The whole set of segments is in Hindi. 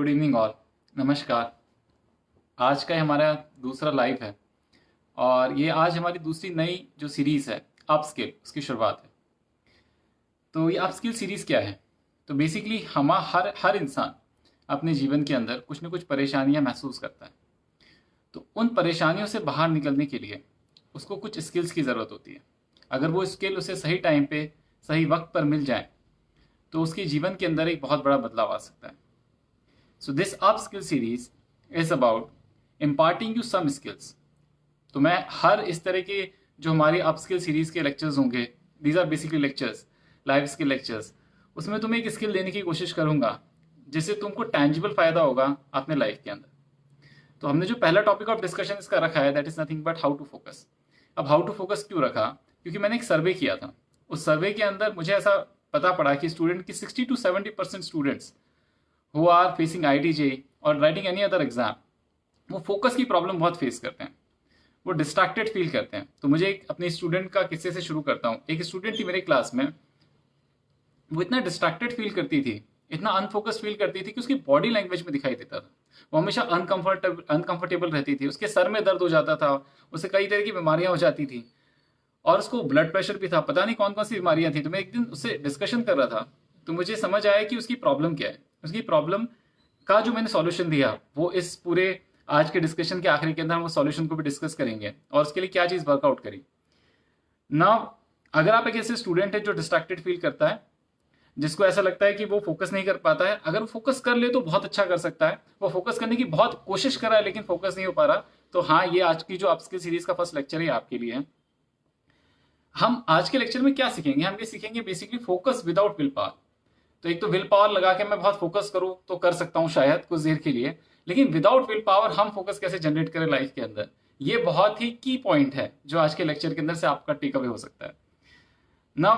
Good evening all. नमस्कार। आज का हमारा दूसरा लाइव है और ये आज हमारी दूसरी नई जो सीरीज़ है अप स्किल उसकी शुरुआत है। तो ये अप स्किल सीरीज़ क्या है? तो बेसिकली हम हर हर इंसान अपने जीवन के अंदर कुछ ना कुछ परेशानियां महसूस करता है। तो उन परेशानियों से बाहर निकलने के लिए उसको कुछ स्किल्स की ज़रूरत होती है। अगर वो स्किल उसे सही टाइम पे सही वक्त पर मिल जाए तो उसके जीवन के अंदर एक बहुत बड़ा बदलाव आ सकता है। So this upskill series is about imparting you some skills. तो मैं हर इस तरह के जो हमारी अपस्किल सीरीज के लेक्चर्स होंगे, these are basically lectures, life skill lectures, उसमें तुम्हें एक स्किल देने की कोशिश करूंगा जिससे तुमको टैंजिबल फायदा होगा अपने लाइफ के अंदर। तो हमने जो पहला टॉपिक ऑफ डिस्कशन इसका रखा है that is nothing but how to focus. अब हाउ टू फोकस क्यों रखा? क्योंकि मैंने एक सर्वे किया था। उस सर्वे के अंदर मुझे ऐसा पता पड़ा कि स्टूडेंट की 60 to 70% students who are facing IIT JEE और राइटिंग एनी अदर एग्जाम, वो फोकस की प्रॉब्लम बहुत फेस करते हैं, वो डिस्ट्रैक्टेड फील करते हैं। तो मुझे एक अपने स्टूडेंट का किस्से से शुरू करता हूँ। एक स्टूडेंट थी मेरे क्लास में, वो इतना डिस्ट्रैक्टेड फील करती थी, इतना अनफोकस फील करती थी कि उसकी बॉडी लैंग्वेज में दिखाई देता था। वो हमेशा अनकंफर्टेबल रहती थी, उसके सर में दर्द हो जाता था, उसे कई तरह की बीमारियां हो जाती थी और उसको ब्लड प्रेशर भी था, पता नहीं कौन कौन सी बीमारियां थी। तो मैं एक दिन उससे डिस्कशन कर रहा था तो मुझे समझ आया कि उसकी प्रॉब्लम क्या है। उसकी प्रॉब्लम का जो मैंने सॉल्यूशन दिया वो इस पूरे आज के डिस्कशन के आखिरी के अंदर हम उस सॉल्यूशन को भी डिस्कस करेंगे और उसके लिए क्या चीज वर्कआउट करी ना। अगर आप एक ऐसे स्टूडेंट है जो डिस्ट्रैक्टेड फील करता है, जिसको ऐसा लगता है कि वो फोकस नहीं कर पाता है, अगर वो फोकस कर ले तो बहुत अच्छा कर सकता है। वो फोकस करने की बहुत कोशिश कर रहा है लेकिन फोकस नहीं हो पा रहा, तो हाँ, ये आज की जो अपस्किल सीरीज का फर्स्ट लेक्चर है आपके लिए है। हम आज के लेक्चर में क्या सीखेंगे? हम ये सीखेंगे basically focus without will power. तो एक तो विल पावर लगा के मैं बहुत फोकस करूं तो कर सकता हूं शायद कुछ देर के लिए, लेकिन विदाउट विल पावर हम फोकस कैसे जनरेट करें लाइफ के अंदर, ये बहुत ही की पॉइंट है जो आज के लेक्चर के अंदर से आपका टेक अवे हो सकता है ना।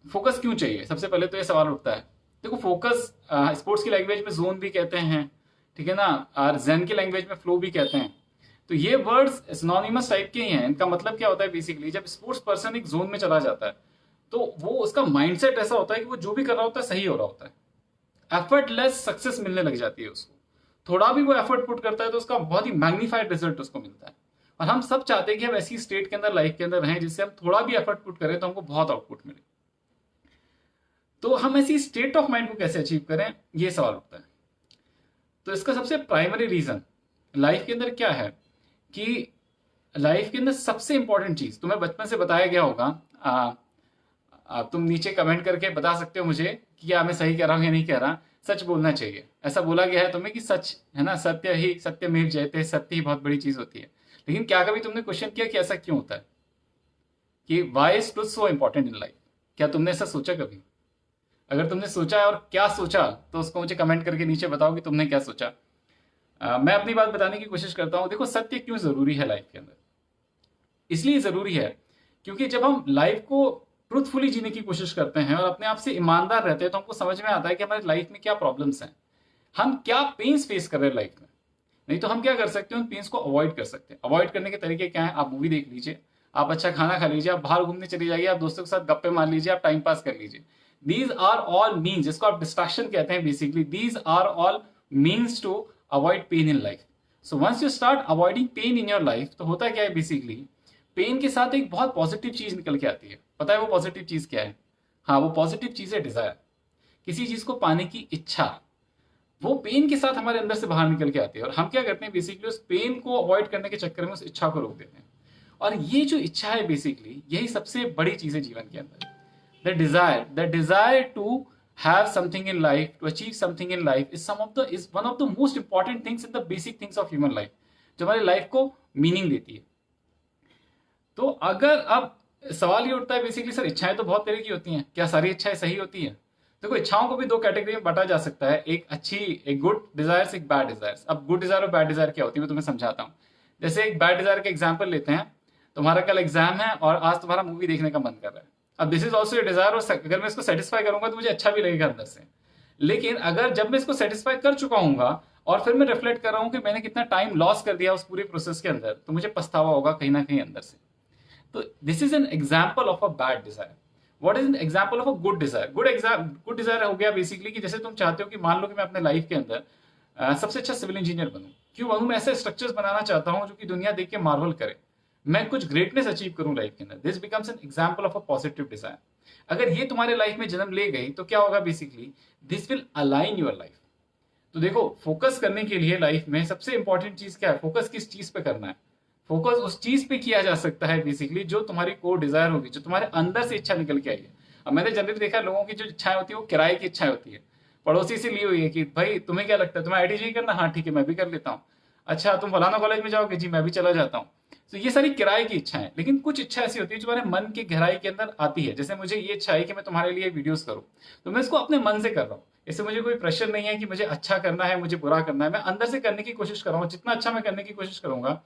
फोकस क्यों चाहिए? सबसे पहले तो ये सवाल उठता है। देखो, फोकस स्पोर्ट्स की लैंग्वेज में जोन भी कहते हैं, ठीक है ना, और जेन की लैंग्वेज में फ्लो भी कहते हैं। तो ये वर्ड्स सिनोनिमस टाइप के ही हैं। इनका मतलब क्या होता है? बेसिकली जब स्पोर्ट्स पर्सन एक जोन में चला जाता है तो वो उसका माइंडसेट ऐसा होता है कि वो जो भी कर रहा होता है सही हो रहा होता है, एफर्टलेस सक्सेस मिलने लग जाती है उसको। थोड़ा भी वो एफर्ट पुट करता है तो उसका बहुत ही मैग्नीफाइड रिजल्ट उसको मिलता है। और हम सब चाहते हैं कि हम ऐसी स्टेट के अंदर लाइफ के अंदर रहें जिससे हम थोड़ा भी एफर्ट पुट करें तो हमको बहुत आउटपुट मिले। तो हम ऐसी स्टेट ऑफ माइंड को कैसे अचीव करें, ये सवाल उठता है। तो इसका सबसे प्राइमरी रीजन लाइफ के अंदर क्या है कि लाइफ के अंदर सबसे इंपॉर्टेंट चीज तुम्हें बचपन से बताया गया होगा। तुम नीचे कमेंट करके बता सकते हो मुझे कि क्या मैं सही कह रहा हूं या नहीं कह रहा। सच बोलना चाहिए, ऐसा बोला गया है तुम्हें कि सच है ना, सत्य ही सत्यमेव जयते, सत्य ही बहुत बड़ी चीज होती है। लेकिन क्या कभी तुमने क्वेश्चन किया कि ऐसा क्यों होता है, कि why is truth so important in life? क्या तुमने ऐसा सोचा कभी? अगर तुमने सोचा है और क्या सोचा तो उसको मुझे कमेंट करके नीचे बताओ कि तुमने क्या सोचा। मैं अपनी बात बताने की कोशिश करता हूं। देखो, सत्य क्यों जरूरी है लाइफ के अंदर? इसलिए जरूरी है क्योंकि जब हम लाइफ को ट्रूथफुली जीने की कोशिश करते हैं और अपने आप से ईमानदार रहते हैं तो हमको समझ में आता है कि हमारी लाइफ में क्या प्रॉब्लम्स हैं, हम क्या पेन्स फेस कर रहे हैं लाइफ में। नहीं तो हम क्या कर सकते हैं, उन पेन्स को अवॉइड कर सकते हैं। अवॉइड करने के तरीके क्या है? आप मूवी देख लीजिए, आप अच्छा खाना खा लीजिए, आप बाहर घूमने चले जाइए, आप दोस्तों के साथ गप्पे मार लीजिए, आप टाइम पास कर लीजिए। दीज आर ऑल मीन्स, जिसको आप डिस्ट्रैक्शन कहते हैं basically, these are all means to avoid pain in life. So once you start avoiding pain in your life तो होता क्या है? बेसिकली पेन के साथ एक बहुत पॉजिटिव चीज निकल के आती है। पता है वो पॉजिटिव चीज क्या है? हाँ, वो पॉजिटिव चीज है डिजायर, किसी चीज को पाने की इच्छा। वो पेन के साथ हमारे अंदर से बाहर निकल के आती है और हम क्या करते हैं? बेसिकली उस पेन को अवॉइड करने के चक्कर में उस इच्छा को रोक देते हैं। और ये जो इच्छा है बेसिकली यही सबसे बड़ी चीज है जीवन के अंदर। The desire to have something in life, to achieve something in life is one of the most important things in the basic things of human life, जो हमारी लाइफ को मीनिंग देती है। तो अगर अब सवाल ये उठता है बेसिकली, सर इच्छाएं तो बहुत तरह की होती हैं, क्या सारी इच्छाएं सही होती हैं? देखो, इच्छाओं को भी दो कैटेगरी में बांटा जा सकता है, एक गुड डिजायर्स, एक बैड डिजायर्स। अब गुड डिजायर और बैड डिजायर क्या होती है मैं तुम्हें समझाता हूँ। जैसे एक बैड डिजायर का एग्जाम्पल लेते हैं। तुम्हारा कल एग्जाम है और आज तुम्हारा मूवी देखने का मन कर रहा है। अब this is also a Dzire, और अगर मैं इसको सेटिस्फाई करूंगा तो मुझे अच्छा भी लगेगा अंदर से। लेकिन अगर जब मैं इसको सेटिस्फाई कर चुका हूंगा और फिर मैं रिफ्लेक्ट कर रहा हूं कि मैंने कितना टाइम लॉस कर दिया उस पूरे प्रोसेस के अंदर, तो मुझे पछतावा होगा कहीं ना कहीं अंदर से। तो this is an example of a bad desire. What is an example of a good desire? Good desire हो गया बेसिकली कि जैसे तुम चाहते हो कि मान लो कि मैं अपने लाइफ के अंदर सबसे अच्छा सिविल इंजीनियर बनूं। क्यों बनूं? मैं ऐसे स्ट्रक्चर्स बनाना चाहता हूं जो कि दुनिया देख के मार्वल करे, मैं कुछ ग्रेटनेस अचीव करूं लाइफ के अंदर। This becomes an example of a positive desire. अगर ये तुम्हारे लाइफ में जन्म ले गई तो क्या होगा? Basically this will align your life. तो देखो, फोकस करने के लिए लाइफ में सबसे इंपॉर्टेंट चीज क्या है? फोकस किस चीज पे करना है? फोकस उस चीज पे किया जा सकता है बेसिकली जो तुम्हारी कोर डिजायर होगी, जो तुम्हारे अंदर से इच्छा निकल के आई है। अब मैंने जनरली देखा है, लोगों की जो इच्छाएं होती है वो किराए की इच्छा होती है, पड़ोसी से ली हुई है कि भाई तुम्हें क्या लगता है, तुम्हें आईटीजी करना? हाँ ठीक है, मैं भी कर लेता हूँ। अच्छा, तुम फलाना कॉलेज में जाओगे? जी मैं भी चला जाता हूँ। तो ये सारी किराए की इच्छा है। लेकिन कुछ इच्छा ऐसी होती है जो हमारे मन की गहराई के अंदर आती है। जैसे मुझे ये इच्छा है कि मैं तुम्हारे लिए वीडियोस करूँ, तो मैं इसको अपने मन से कर रहा हूँ। इससे मुझे कोई प्रेशर नहीं है कि मुझे अच्छा करना है, मुझे बुरा करना है। मैं अंदर से करने की कोशिश कर रहा हूँ। जितना अच्छा मैं करने की कोशिश करूंगा,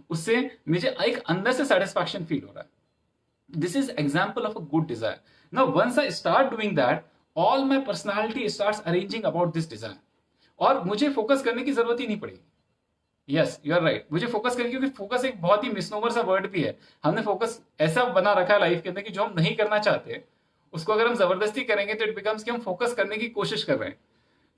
उससे मुझे एक अंदर से सेटिस्फैक्शन फील हो रहा है। This is example of a good desire. Now once I start doing that, all my personality starts arranging about this desire, और मुझे फोकस करने की जरूरत ही नहीं पड़ेगी। यस, यू आर राइट, मुझे फोकस करके, क्योंकि फोकस एक बहुत ही मिसनोवर सा वर्ड भी है। हमने फोकस ऐसा बना रखा है लाइफ के अंदर कि जो हम नहीं करना चाहते उसको अगर हम जबरदस्ती करेंगे तो इट बिकम्स कि हम फोकस करने की कोशिश कर रहे हैं।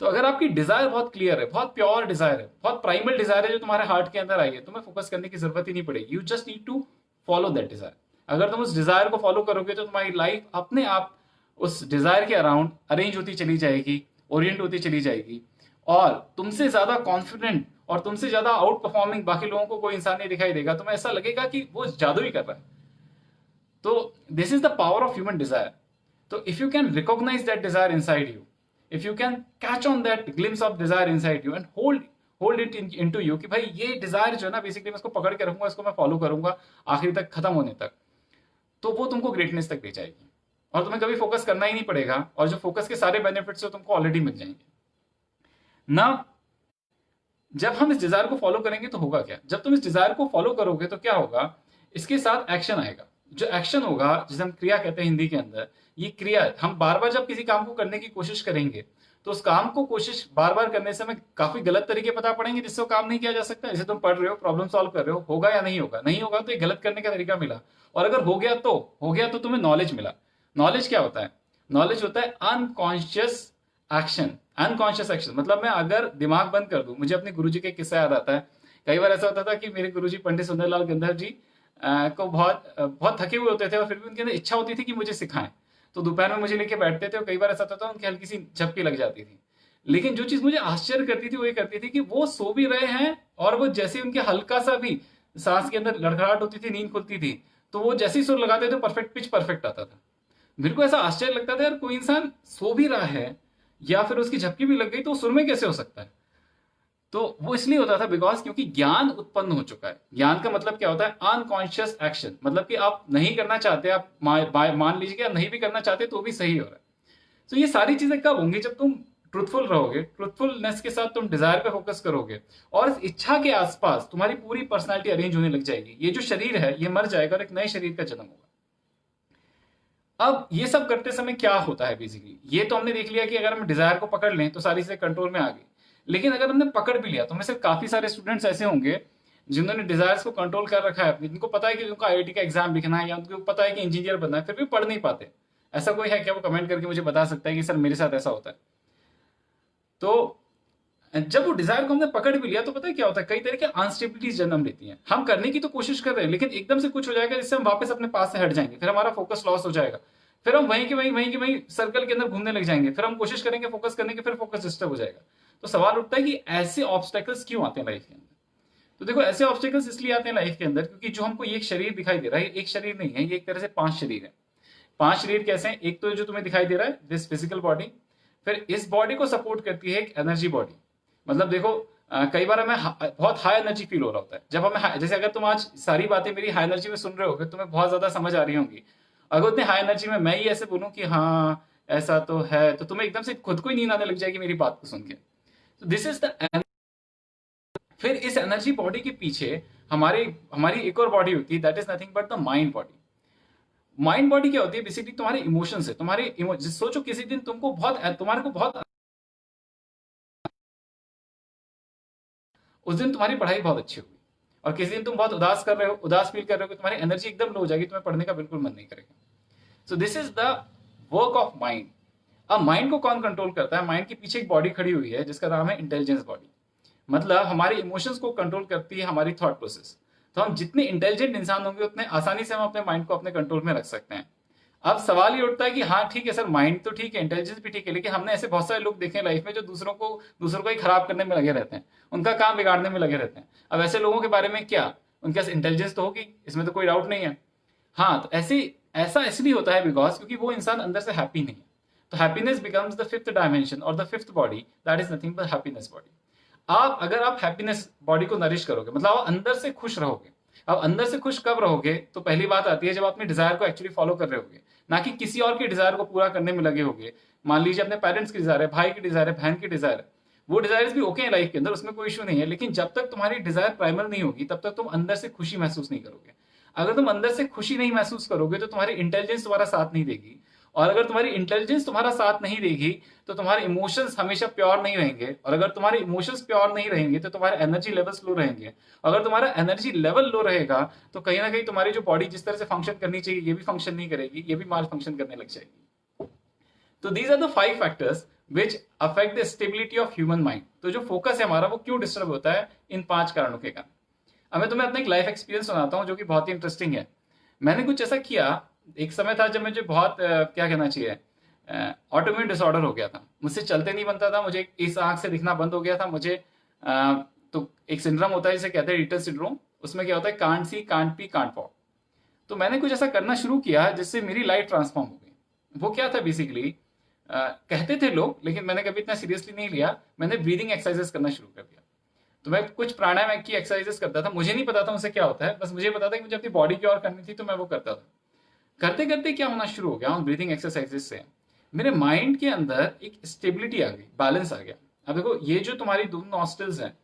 तो अगर आपकी डिजायर बहुत क्लियर है, बहुत प्योर डिजायर है, बहुत प्राइमल डिजायर है जो तुम्हारे हार्ट के अंदर आई है, तुम्हें फोकस करने की जरूरत ही नहीं पड़ेगी। You just need to follow that desire. अगर तुम उस डिजायर को फॉलो करोगे तो तुम्हारी लाइफ अपने आप उस डिजायर के अराउंड अरेंज होती चली जाएगी, ओरिएंट होती चली जाएगी, और तुमसे ज्यादा कॉन्फिडेंट और तुमसे ज्यादा आउट परफॉर्मिंग बाकी लोगों को कोई इंसान नहीं दिखाई देगा। तुम्हें ऐसा लगेगा कि वो जादू ही कर रहा है। तो this is the power of human desire. तो if you can recognise that desire inside you, if you can catch on that glimpse of desire inside you and hold it into you कि भाई ये डिजायर जो है ना, बेसिकली मैं इसको पकड़ के रखूंगा, इसको मैं फॉलो करूंगा आखिरी तक, खत्म होने तक, तो वो तुमको ग्रेटनेस तक ले जाएगी और तुम्हें कभी फोकस करना ही नहीं पड़ेगा। और जो फोकस के सारे बेनिफिट्स हो तुमको ऑलरेडी मिल जाएंगे ना। जब हम इस डिजायर को फॉलो करेंगे तो होगा क्या? जब तुम इस डिजायर को फॉलो करोगे तो क्या होगा? इसके साथ एक्शन आएगा। जो एक्शन होगा, जिसे हम क्रिया कहते हैं हिंदी के अंदर, ये क्रिया, हम बार बार जब किसी काम को करने की कोशिश करेंगे तो उस काम को कोशिश बार बार करने से हमें काफी गलत तरीके पता पड़ेंगे जिससे वो काम नहीं किया जा सकता। जैसे तुम पढ़ रहे हो, प्रॉब्लम सॉल्व कर रहे हो, होगा या नहीं होगा? नहीं होगा तो एक गलत करने का तरीका मिला, और अगर हो गया तो तुम्हें नॉलेज मिला। नॉलेज क्या होता है? नॉलेज होता है अनकॉन्शियस एक्शन। अनकॉन्शियस एक्शन मतलब मैं अगर दिमाग बंद कर दूं, मुझे अपने गुरुजी का किस्सा याद आता है। कई बार ऐसा होता था कि मेरे गुरुजी पंडित सुंदरलाल गंधर जी को बहुत बहुत थके हुए होते थे, और फिर भी उनके अंदर इच्छा होती थी कि मुझे सिखाएं। तो दोपहर में मुझे लेके बैठते थे, और कई बार ऐसा होता था उनकी हल्की सी झपकी लग जाती थी। लेकिन जो चीज मुझे आश्चर्य करती थी वो ये करती थी कि वो सो भी रहे हैं, और वो जैसे उनके हल्का सा भी सांस के अंदर लड़खड़ाहट होती थी, नींद खुलती थी, तो वो जैसे ही सुर लगाते थे परफेक्ट पिच परफेक्ट आता था। मेरे को ऐसा आश्चर्य लगता था, यार कोई इंसान सो भी रहा है या फिर उसकी झपकी भी लग गई तो सुर में कैसे हो सकता है? तो वो इसलिए होता था बिकॉज क्योंकि ज्ञान उत्पन्न हो चुका है। ज्ञान का मतलब क्या होता है? Unconscious action. मतलब कि आप नहीं करना चाहते, आप मान लीजिए कि आप नहीं भी करना चाहते तो भी सही हो रहा है। तो ये सारी चीजें कब होंगी? जब तुम ट्रुथफुल रहोगे, ट्रुथफुलनेस के साथ तुम डिजायर पे फोकस करोगे, और इस इच्छा के आसपास तुम्हारी पूरी पर्सनालिटी अरेंज होने लग जाएगी। ये जो शरीर है ये मर जाएगा और एक नए शरीर का जन्म होगा। अब ये सब करते समय क्या होता है? बेसिकली ये तो हमने देख लिया कि अगर हम डिजायर को पकड़ लें तो सारी चीजें कंट्रोल में आ गई। लेकिन अगर हमने पकड़ भी लिया तो हमें से काफी सारे स्टूडेंट्स ऐसे होंगे जिन्होंने डिजायर्स को कंट्रोल कर रखा है अपनी, जिनको पता है कि उनको आईआईटी का एग्जाम लिखना है या उनको पता है कि इंजीनियर बनना है, फिर भी पढ़ नहीं पाते। ऐसा कोई है क्या? वो कमेंट करके मुझे बता सकता है कि सर मेरे साथ ऐसा होता है। तो जब वो डिजायर को हमने पकड़ भी लिया तो पता है क्या होता है? कई तरह की अनस्टेबिलिटीज जन्म लेती हैं। हम करने की तो कोशिश कर रहे हैं, लेकिन एकदम से कुछ हो जाएगा जिससे हम वापस अपने पास से हट जाएंगे, फिर हमारा फोकस लॉस हो जाएगा, फिर हम वहीं सर्कल के अंदर घूमने लग जाएंगे, फिर हम कोशिश करेंगे फोकस करने की, फिर फोकस डिस्टर्ब हो जाएगा। तो सवाल उठता है कि ऐसे ऑब्स्टेकल्स क्यों आते हैं लाइफ के अंदर? तो देखो, ऐसे ऑब्स्टेकल्स इसलिए आते हैं लाइफ के अंदर क्योंकि जो हमको ये एक शरीर दिखाई दे रहा है, एक शरीर नहीं है, ये एक तरह से 5 शरीर है। 5 शरीर कैसे हैं? एक तो जो तुम्हें दिखाई दे रहा है दिस फिजिकल बॉडी, फिर इस बॉडी को सपोर्ट करती है एक एनर्जी बॉडी। मतलब देखो, कई बार हमें बहुत हाई एनर्जी फील हो रहा होता है। जब हमें, जैसे अगर तुम आज सारी बातें मेरी हाई एनर्जी में सुन रहे हो, तुम्हें बहुत ज्यादा समझ आ रही होंगी। अगर उतने हाई एनर्जी में मैं ही ऐसे बोलूं कि हाँ ऐसा तो है, तो तुम्हें एकदम से खुद को ही नींद आने लग जाएगी मेरी बात को सुन के। तो दिस इज द, फिर इस एनर्जी बॉडी के पीछे हमारी हमारी एक और बॉडी होती है, that is nothing but the mind body. Mind body क्या होती है? बेसिकली तुम्हारे इमोशंस है, तुम्हारे सोचो किसी दिन तुम्हारे को बहुत, उस दिन तुम्हारी पढ़ाई बहुत अच्छी होगी, और किसी दिन तुम बहुत उदास फील कर रहे हो, तुम्हारी एनर्जी एकदम लो हो जाएगी, तुम्हें पढ़ने का बिल्कुल मन नहीं करेगा। So this is the work of mind. अब माइंड को कौन कंट्रोल करता है? माइंड के पीछे एक बॉडी खड़ी हुई है जिसका नाम है इंटेलिजेंस बॉडी। मतलब हमारे इमोशंस को कंट्रोल करती है हमारी थॉट प्रोसेस। तो हम जितने इंटेलिजेंट इंसान होंगे उतने आसानी से हम अपने माइंड को अपने कंट्रोल में रख सकते हैं। अब सवाल ये उठता है कि हाँ ठीक है सर, माइंड तो ठीक है, इंटेलिजेंस भी ठीक है, लेकिन हमने ऐसे बहुत सारे लोग देखे हैं लाइफ में जो दूसरों को ही खराब करने में लगे रहते हैं, उनका काम बिगाड़ने में लगे रहते हैं। अब ऐसे लोगों के बारे में क्या, उनके पास इंटेलिजेंस तो होगी, इसमें तो कोई डाउट नहीं है। हाँ, तो ऐसा इसलिए होता है बिकॉज क्योंकि वो इंसान अंदर से हैप्पी नहीं है। तो happiness becomes the fifth dimension और the fifth body, that is nothing but happiness body. अगर आप हैप्पीनेस बॉडी को नरिश करोगे, मतलब आप अंदर से खुश रहोगे। अब अंदर से खुश कब रहोगे, तो पहली बात आती है जब अपने डिजायर को एक्चुअली फॉलो कर रहे होगे, ना कि किसी और के डिजायर को पूरा करने में लगे होगे। मान लीजिए अपने पेरेंट्स की डिजायर है, भाई की डिजायर है, बहन की डिजायर है, वो डिजायर्स भी ओके है लाइफ के अंदर, उसमें कोई इशू नहीं है, लेकिन जब तक तुम्हारी डिजायर प्राइमल नहीं होगी तब तक तुम अंदर से खुशी महसूस नहीं करोगे। अगर तुम अंदर से खुशी नहीं महसूस करोगे तो तुम्हारी इंटेलिजेंस तुम्हारा साथ नहीं देगी, और अगर तुम्हारी इंटेलिजेंस तुम्हारा साथ नहीं देगी तो तुम्हारे इमोशंस हमेशा प्योर नहीं रहेंगे, और अगर तुम्हारे इमोशंस प्योर नहीं रहेंगे तो तुम्हारे एनर्जी लेवल्स लो रहेंगे। अगर तुम्हारा एनर्जी लेवल लो रहेगा तो कहीं ना कहीं तुम्हारी जो बॉडी जिस तरह से फंक्शन करनी चाहिए ये भी फंक्शन नहीं करेगी, ये भी माल फंक्शन करने लग जाएगी। तो these are the 5 factors which affect the stability of human mind. तो जो फोकस है हमारा वो क्यों डिस्टर्ब होता है, इन 5 कारणों के कारण। अब मैं तुम्हें अपना एक लाइफ एक्सपीरियंस सुनाता हूँ जो कि बहुत ही इंटरेस्टिंग है। मैंने कुछ ऐसा किया, एक समय था जब मुझे बहुत क्या कहना चाहिए, ऑटोइम्यून डिसऑर्डर हो गया था, मुझसे चलते नहीं बनता था, मुझे इस आंख से दिखना बंद हो गया था मुझे। तो एक सिंड्रोम होता है जिसे कहते हैं रीटर सिंड्रोम, उसमें क्या होता है, can't see can't P can't walk. तो मैंने कुछ ऐसा करना शुरू किया जिससे मेरी लाइफ ट्रांसफॉर्म हो गई। वो क्या था बेसिकली, कहते थे लोग, लेकिन मैंने कभी इतना सीरियसली नहीं लिया, मैंने ब्रीदिंग एक्सरसाइजेस करना शुरू कर दिया। तो मैं कुछ प्राणायाम की एक्सरसाइजेस करता था, मुझे नहीं पता था उनसे क्या होता है, बस मुझे पता था कि मुझे अपनी बॉडी की और करनी थी तो मैं वो करता था। करते करते क्या होना शुरू हो गया उन ब्रीदिंग एक्सरसाइजेस से, मेरे माइंड के अंदर एक स्टेबिलिटी आ गई, बैलेंस आ गया। अब देखो ये जो तुम्हारी दोनों नॉस्ट्रल्स हैं,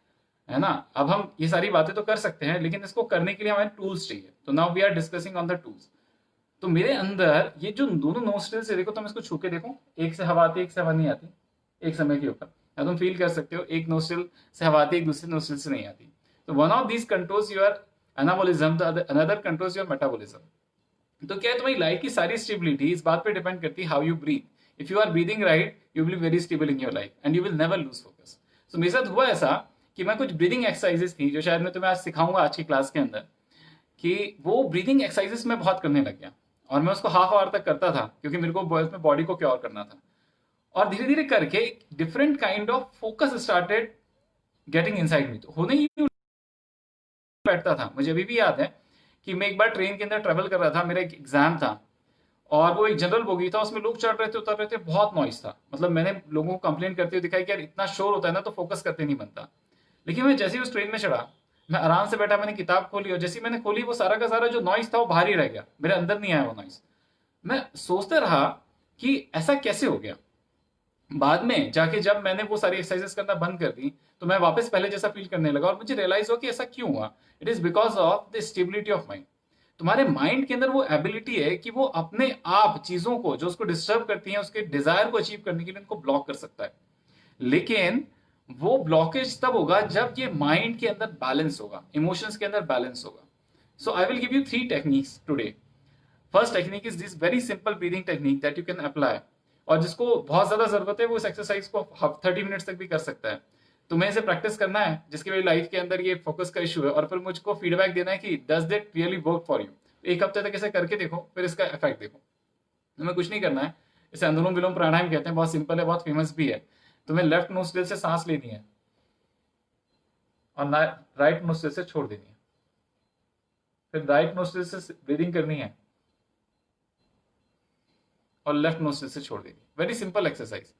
है ना, अब हम ये सारी बातें तो कर सकते हैं लेकिन इसको करने के लिए हमें टूल्स चाहिए। तो now we are discussing on the tools. तो मेरे अंदर ये जो दोनों नोस्ट्रल्स है, देखो तुम इसको छू के देखो, एक से हवा आती है एक से हवा नहीं आती, एक समय के ऊपर, या तुम फील कर सकते हो एक नोस्ट्रल से हवा आती है एक दूसरे नोस्ट्रल से नहीं आती। तो one of these controls your anabolism, another controls your metabolism. तो क्या है, तुम्हारी लाइफ की सारी स्टेबिलिटी इस बात पे डिपेंड करती है how you breathe. If you are breathing right you will be very stable in your life and you will never lose focus. So मेरे साथ हुआ ऐसा कि मैं कुछ ब्रीदिंग एक्सरसाइजेस थी जो शायद मैं तुम्हें आज सिखाऊंगा आज की क्लास के अंदर, कि वो ब्रीदिंग एक्सरसाइजेस मैं बहुत करने लग गया और मैं उसको हाफ आवर तक करता था क्योंकि मेरे को उसमें बॉडी को क्योर करना था। और धीरे धीरे करके एक different kind of focus started getting inside me. तो होने ही बैठता था, मुझे अभी भी याद है कि मैं एक बार ट्रेन के अंदर ट्रेवल कर रहा था, मेरा एक एग्जाम था और वो एक जनरल बोगी था, उसमें लोग चढ़ रहे थे उतर रहे थे, बहुत नॉइस था। मतलब मैंने लोगों को कंप्लेंट करते हुए दिखाई कि यार इतना शोर होता है ना तो फोकस करते नहीं बनता। लेकिन मैं जैसे ही उस ट्रेन में चढ़ा, मैं आराम से बैठा, मैंने किताब खोली और जैसे मैंने खोली वो सारा का सारा जो नॉइस था वो बाहर ही रह गया, मेरे अंदर नहीं आया वो नॉइस। मैं सोचते रहा कि ऐसा कैसे हो गया। बाद में जाके जब मैंने वो सारी एक्सरसाइजेस करना बंद कर दी तो मैं वापस पहले जैसा फील करने लगा और मुझे रियलाइज हो कि ऐसा क्यों हुआ। It is because of the stability of mind. तुम्हारे माइंड के अंदर वो एबिलिटी है कि वो अपने आप चीजों को जो उसको डिस्टर्ब करती हैं, उसके डिजायर को अचीव करने के लिए उनको ब्लॉक कर सकता है। लेकिन वो ब्लॉकेज तब होगा जब ये माइंड के अंदर बैलेंस होगा, इमोशंस के अंदर बैलेंस होगा। So I will give you 3 techniques today. First technique is this very simple breathing technique that you can apply, और जिसको बहुत ज्यादा जरूरत है वो इस एक्सरसाइज को 30 मिनट्स तक भी कर सकता है। तुम्हें इसे प्रैक्टिस करना है जिसके मेरी लाइफ के अंदर ये फोकस का इशू है, और फिर मुझको फीडबैक देना है कि does that really work for you. एक हफ्ते तक इसे करके देखो, फिर इसका इफेक्ट देखो। तुम्हें कुछ नहीं करना है, इसे अनुलोम विलोम प्राणायाम कहते हैं, बहुत सिंपल है, बहुत फेमस भी है। तुम्हें लेफ्ट नोस्ट्रिल से सांस लेनी है और राइट नोस्ट्रिल से छोड़ देनी है, फिर राइट नोस्ट्रिल से ब्रीदिंग करनी है और लेफ्ट नोस्ट्रिल से छोड़ देनी। Very simple exercise,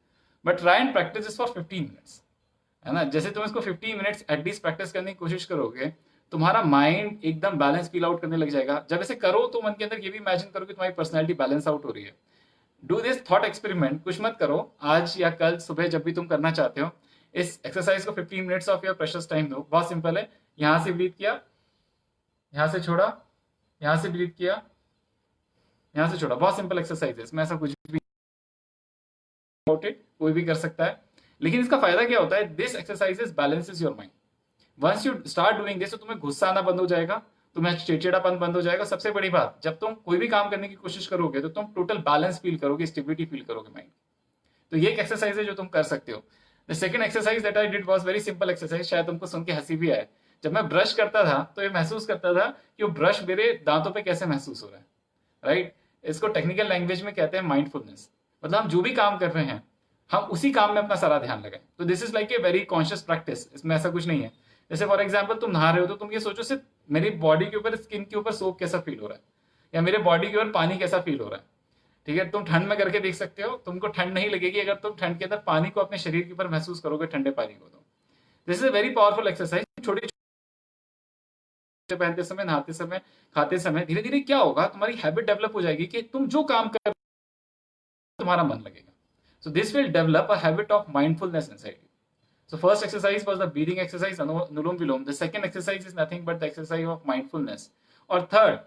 but try and practice is for 15 minutes, है ना। जैसे तुम इसको 15 मिनट्स एटलीस्ट प्रैक्टिस करने की कोशिश करोगे, तुम्हारा माइंड एकदम बैलेंस फील आउट करने लग जाएगा। जब इसे करो तो मन के अंदर ये भी इमेजिन करो कि तुम्हारी पर्सनैलिटी बैलेंस आउट हो रही है। डू दिस थॉट एक्सपेरिमेंट, कुछ मत करो, आज या कल सुबह जब भी तुम करना चाहते हो इस एक्सरसाइज को 15 minutes of your precious time दो। बहुत सिंपल है, यहां से ब्रीथ किया, यहां से छोड़ा, यहां से ब्रीथ किया, यहां से छोड़ा। बहुत सिंपल एक्सरसाइज है, इसमें ऐसा कुछ भी कोई भी कर सकता है। लेकिन इसका फायदा क्या होता है, this exercises balances your mind. Once you start doing this तो तुम्हें गुस्सा आना बंद हो जाएगा, तुम्हें चिड़चिड़ापन बंद हो जाएगा। सबसे बड़ी बात, जब तुम कोई भी काम करने की कोशिश करोगे तो तुम टोटल बैलेंस फील करोगे, स्टेबिलिटी फील करोगे माइंड। तो ये एक एक्सरसाइज है जो तुम कर सकते हो। The second exercise that I did was very simple exercise, शायद तुमको सुन के हंसी भी आए। जब मैं ब्रश करता था तो ये महसूस करता था कि वो ब्रश मेरे दांतों पे कैसे महसूस हो रहा है, राइट। इसको टेक्निकल लैंग्वेज में कहते हैं माइंडफुलनेस। मतलब हम जो भी काम कर रहे हैं, हम उसी काम में अपना सारा ध्यान लगाएं। तो this is like a very conscious practice, इसमें ऐसा कुछ नहीं है। जैसे फॉर एग्जाम्पल तुम नहा रहे हो तो तुम ये सोचो सिर्फ मेरी बॉडी के ऊपर, स्किन के ऊपर सोप कैसा फील हो रहा है, या मेरे बॉडी के ऊपर पानी कैसा फील हो रहा है। ठीक है, तुम ठंड में करके देख सकते हो, तुमको ठंड नहीं लगेगी अगर तुम ठंड के अंदर पानी को अपने शरीर के ऊपर महसूस करोगे, ठंडे पानी को। तो this is a very powerful exercise. छोटी पहनते समय, नहाते समय, खाते समय, धीरे धीरे क्या होगा, तुम्हारी हैबिट डेवलप हो जाएगी कि तुम जो काम कर तुम्हारा मन लगेगा। So this will develop a habit of mindfulness inside you. So first exercise was the breathing exercise, Anulom Vilom. The second exercise is nothing but the exercise of mindfulness. और थर्ड,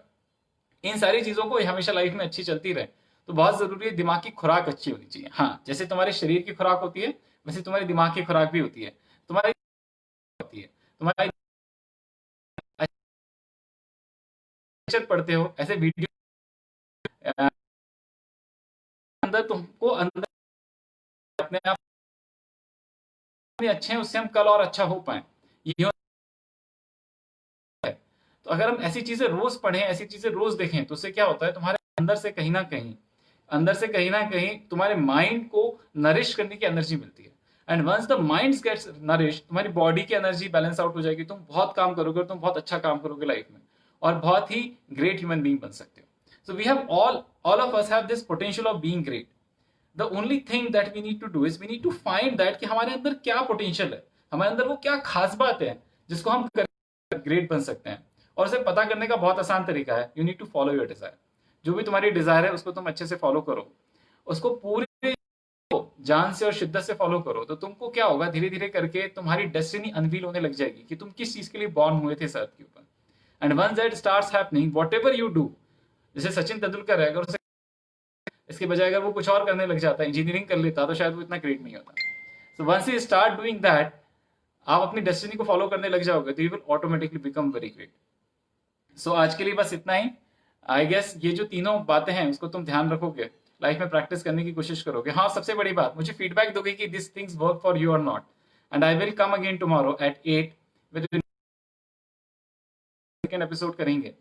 इन सारी चीजों को हमेशा लाइफ में अच्छी चलती रहे तो बहुत जरूरी है दिमाग की खुराक अच्छी होनी चाहिए। हाँ, जैसे तुम्हारे शरीर की खुराक होती है वैसे तुम्हारे दिमाग की खुराक भी होती है। तुम्हारी होती है तुम्हारी पढ़ते हो ऐसे वीडियो अंदर तुमको अंदर अपने आप अच्छे हैं, उससे हम कल और अच्छा हो पाए। ये तो अगर हम ऐसी चीजें रोज पढ़ें, ऐसी चीजें रोज देखें तो उससे क्या होता है, तुम्हारे अंदर से कहीं ना कहीं तुम्हारे माइंड को नरिश करने की एनर्जी मिलती है। And once the mind gets nourish, तुम्हारी बॉडी की एनर्जी बैलेंस आउट हो जाएगी, तुम बहुत काम करोगे और तुम बहुत अच्छा काम करोगे लाइफ में और बहुत ही ग्रेट ह्यूमन बीइंग बन सकते हो। So we have all of us have this potential of being great. The only thing that we need to do is we need to find that कि हमारे अंदर क्या पोटेंशियल है, हमारे अंदर वो क्या खास बात है जिसको हम ग्रेट बन सकते हैं। और उसे पता करने का बहुत आसान तरीका है, you need to follow your desire. जो भी तुम्हारी डिजायर है उसको तुम अच्छे से फॉलो करो, उसको पूरी जान से और शिद्दत से फॉलो करो, तो तुमको क्या होगा, धीरे धीरे करके तुम्हारी डेस्टिनी अनवील होने लग जाएगी कि तुम किस चीज के लिए बॉर्न हुए थे इस अर्थ के ऊपर। And once that starts happening, whatever you do, जैसे सचिन तेंदुलकर है, अगर उसे इसके बजाय अगर वो कुछ और करने लग जाता, इंजीनियरिंग कर लेता, तो शायद वो इतना ग्रेट नहीं होता। So once you start doing that, आप अपनी डेस्टिनी को फॉलो करने लग जाओगे तो you will automatically become very great. So आज के लिए बस इतना ही। आई गेस ये जो तीनों बातें हैं उसको तुम ध्यान रखोगे, लाइफ में प्रैक्टिस करने की कोशिश करोगे। हाँ, सबसे बड़ी बात, मुझे फीडबैक दोगे कि this things work for you और not, and I will come again tomorrow at 8 with second episode करेंगे।